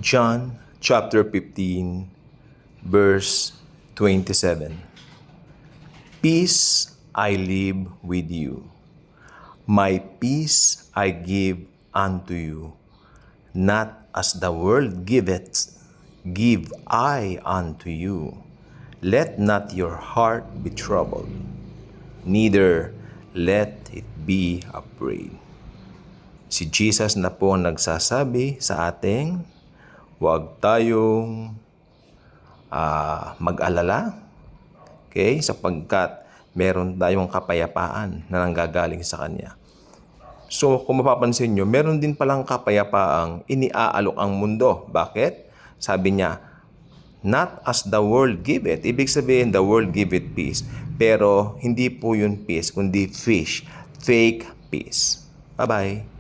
John chapter 15, verse 27. Peace I leave with you. My peace I give unto you. Not as the world giveth, give I unto you. Let not your heart be troubled, neither let it be afraid. Si Jesus na po ang nagsasabi sa ating, huwag tayong mag-alala, okay? Sapagkat meron tayong kapayapaan na nanggagaling sa Kanya. So, kung mapapansin nyo, meron din palang kapayapaang iniaalok ang mundo. Bakit? Sabi niya, not as the world give it. Ibig sabihin, the world give it peace. Pero, hindi po yun peace, kundi fish. Fake peace. Bye-bye.